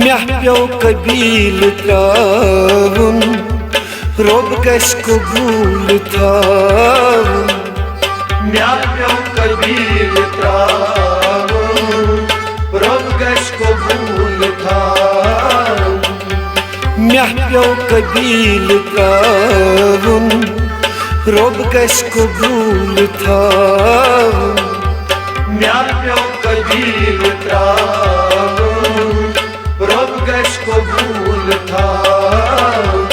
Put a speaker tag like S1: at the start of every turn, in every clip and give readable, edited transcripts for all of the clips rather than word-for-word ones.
S1: Meh pyo kabil travun Rob găs kabul thavun
S2: Meh pyo kabil travun Rob găs kabul thavun
S1: Meh pyo kabil travun Rob găs kabul thavun
S2: Meh pyo kabil travun Rob găs kabul thavun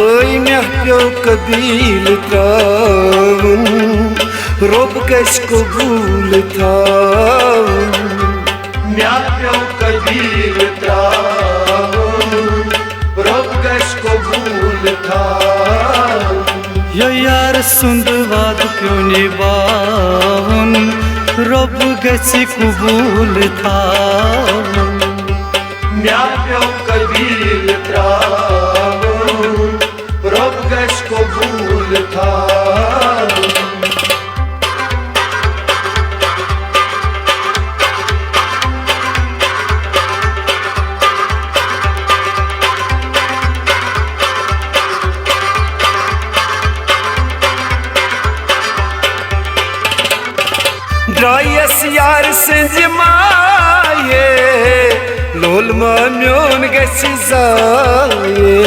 S1: Oy meh pyo kabil travun Rob găs kabul thavun
S2: Meh pyo kabil travun Rob găs kabul thavun
S3: Yo yar sundvad pyo nibavun Rob găs kabul thavun
S2: Meh pyo kabil travun Rob găs kabul thavun
S1: Drayes yar sinzimaye Lol mamyon gesi zaye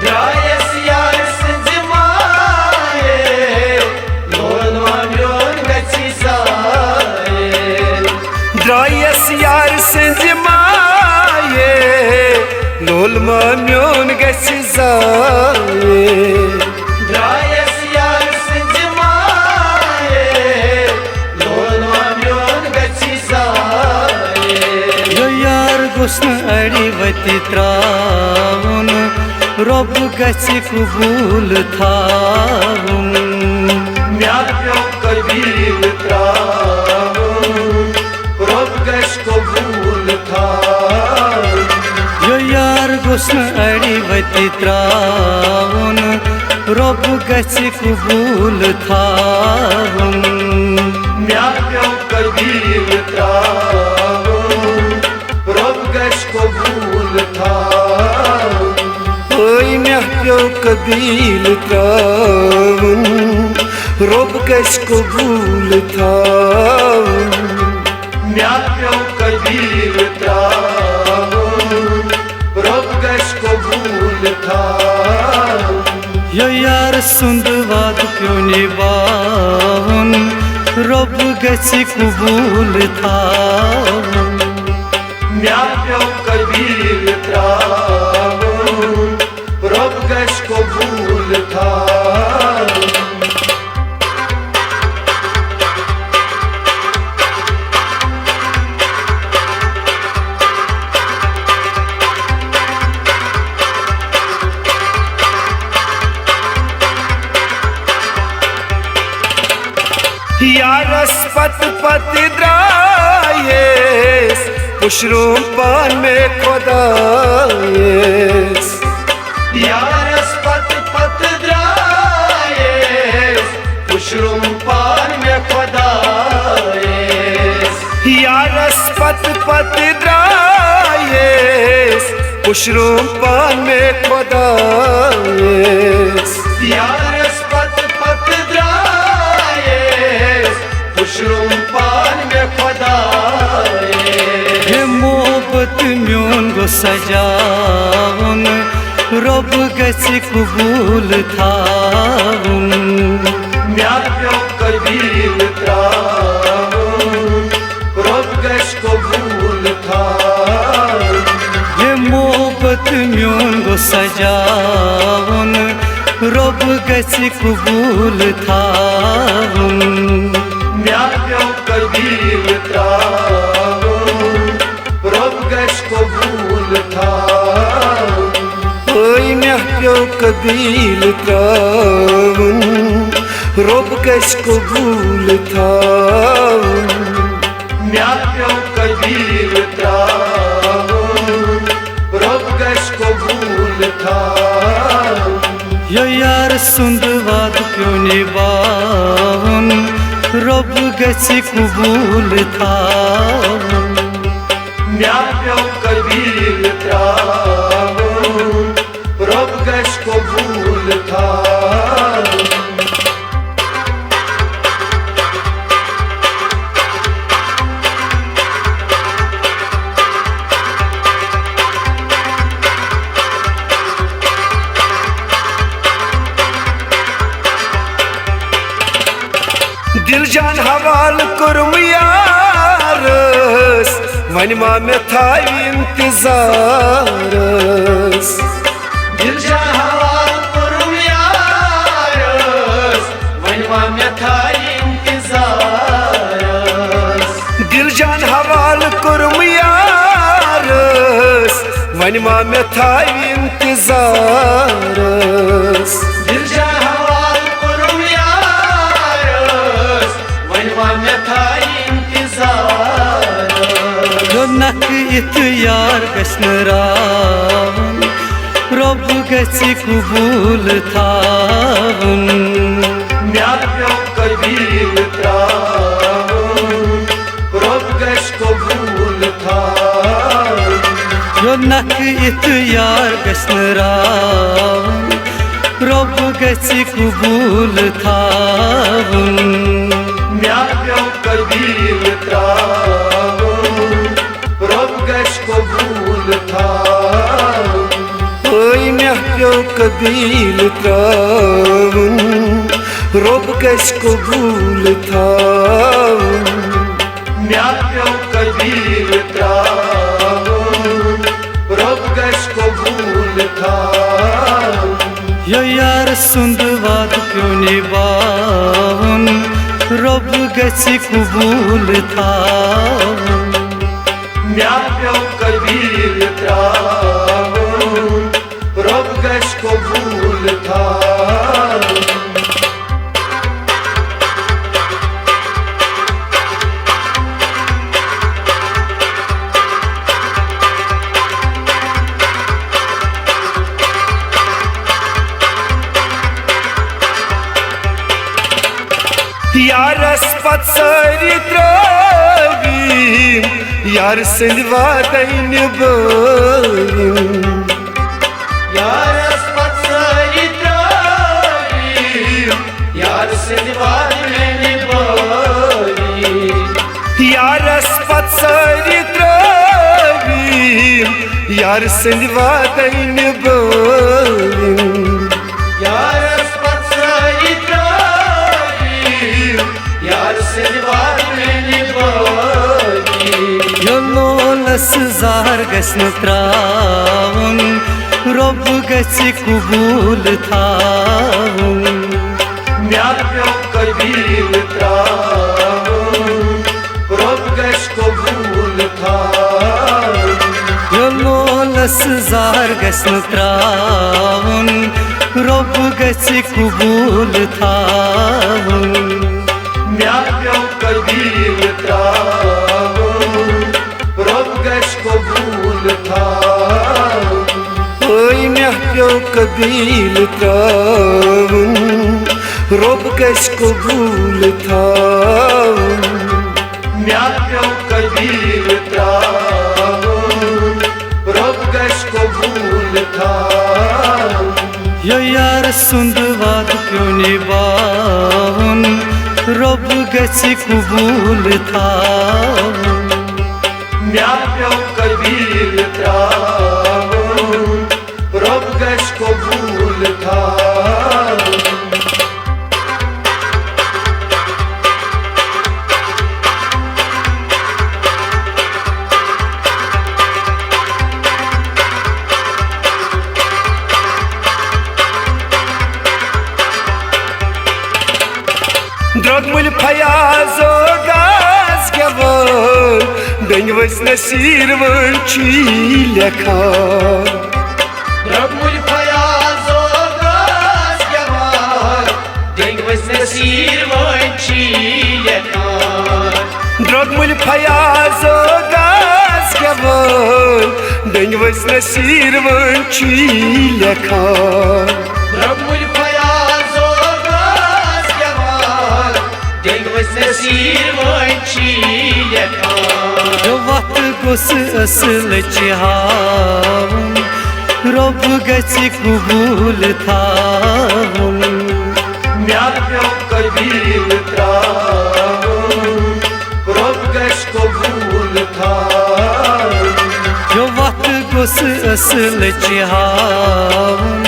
S2: Drayes yar sinzimaye Lol mamyon găsi zaye
S1: Drayes yar sinzimaye Lol mamyon gesi zaye
S2: Drayes yar sinzimaye Lol mamyon găsi zaye
S3: Yo yar gusn adivati travun Rob găs kabul thavun
S2: Meh pyo kabil travun Rob găs kabul thavun
S3: Yo yar gusn adivati travun Rob găs kabul thavun
S2: Meh pyo kabil travun Rob găs kabul thavun
S1: Oy meh pyo kabil travun Rob găs kabul thavun
S2: Meh pyo kabil travun Rob găs kabul thavun
S3: Yo yar sundvad pyo nibavun Rob găs kabul thavun
S2: Meh pyo kabil travun Rob găs kabul thavun
S1: Yaras pat pat drayes Pushrum pan me khodayes
S2: Yaras pat pat drayes Pushrum pan me khodayes
S1: Yaras pat pat drayes Pushrum pan me khodayes
S2: Yaras pat pat drayes Pushrum pan me khodayes
S3: Ye mohabbat myon go sajavun Rob găs kabul thavun
S2: Meh pyo kabil travun Rob găs kabul thavun
S3: Ye mohabbat myon go sajavun Rob găs kabul thavun
S2: Meh pyo kabil travun Rob găs kabul thavun
S1: Oy meh pyo kabil travun Rob găs kabul thavun
S2: Meh pyo kabil travun Rob găs kabul thavun
S3: Yo yar sundvad pyo nibavun Rob găs kabul thavun
S2: mea pe-o căbil travun, rob găși cobul tavun.
S1: दिल जान हवाल कुर्म Yaris one मा मे थाव इंतजारस
S2: दिल जान हवाल कुर्म Yaris one मा मे थाव इंतजारस
S1: दिल जान हवाल कुर्म यारस वन मा मे थाव इंतजारस
S2: दिल जान हवाल कुर्म यारस वन मा मे थाव इंतजारस
S3: यो नख इत यार गश्न रावन रब गछि कबूल थावन
S2: म्या प्यो कबील त्रावन रोब गश कबूल थावन
S3: यो नख इत यार गश्न रावन रब गछि कबूल थावन
S2: म्या प्यो कबील त्रावन रोब गश कबूल थावन
S1: ओय मे प्यो कबील त्रावन रोब गश कबूल थावन
S2: म्या प्यो कबील त्रावन रोब गश कबूल थावन
S3: यो यार सुंद वाद प्यो निभावन रब गछि कबूल थावन
S2: म्या प्यो कबील त्रावन रोब गश कबूल थावन
S1: यारस पत सारी त्रावीम यार सिंध वादैन बोलिम
S2: यारस पत सारी त्रावीम यार सिंधवाद में बोली
S1: यारस पत सारी त्रावीम यार सिंध वादैन बोलिम
S2: यारस पत सारी त्रावीम यार सिंधवाद में बोली
S3: यो लोलस जार गश्न त्रावन रब गछि कबूल थावन
S2: म्या प्यो कबील त्रावन रोब गश कबूल थावन
S3: यो लोलस जार गश्न त्रावन रब गछि कबूल थावन
S2: म्या प्यो कबील त्रावन रोब गश कबूल थावन
S1: ओय मे प्यो कबील त्रावन रोब गश कबूल थावन
S2: म्या प्यो कबील त्रावन रोब गश कबूल थावन
S3: यो यार सुंद वाद प्यो निभावन रब गछि कबूल थावन
S2: म्या प्यो कबील त्रावन रोब गश कबूल थावन
S1: द्रगमुल फयाजो गाज गवन दंगवस नसीर वंची लेखान
S2: द्रगमुल फयाजो गाज गवन दंगवस नसीर वंची लेखान
S1: द्रगमुल फयाजो गाज गवन दंगवस नसीर वंची लेखान
S2: द्रगमुल फयाजो गाज गवन दंगवस नसीर वंची
S3: वक्त गुस असल हावन रब गछि कबूल थावन
S2: म्या प्यो कबील त्रावन रब गछ कबूल थावन
S3: वक्त गुस असल हावन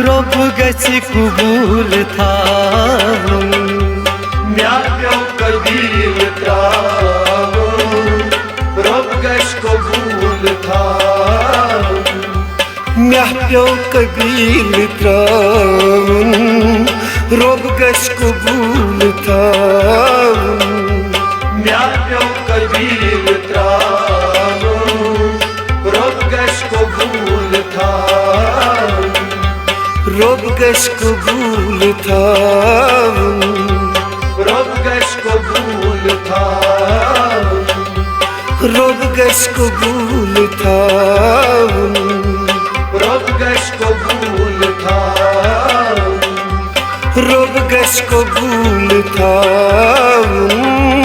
S3: रब गछि कबूल थावन
S2: म्या प्यो कबील त्रावन रब गछ कबूल थावन
S1: म्या प्यो कबील त्रावन रब गछ कबूल थावन
S2: म्या प्यो कबील त्रावन रब गछ कबूल थावन
S1: रब गछ कबूल थावन
S2: रब गछ कबूल थावन
S1: रब गछ कबूल थावन
S2: रब गछ कबूल थावन
S1: रब गछ कबूल थावन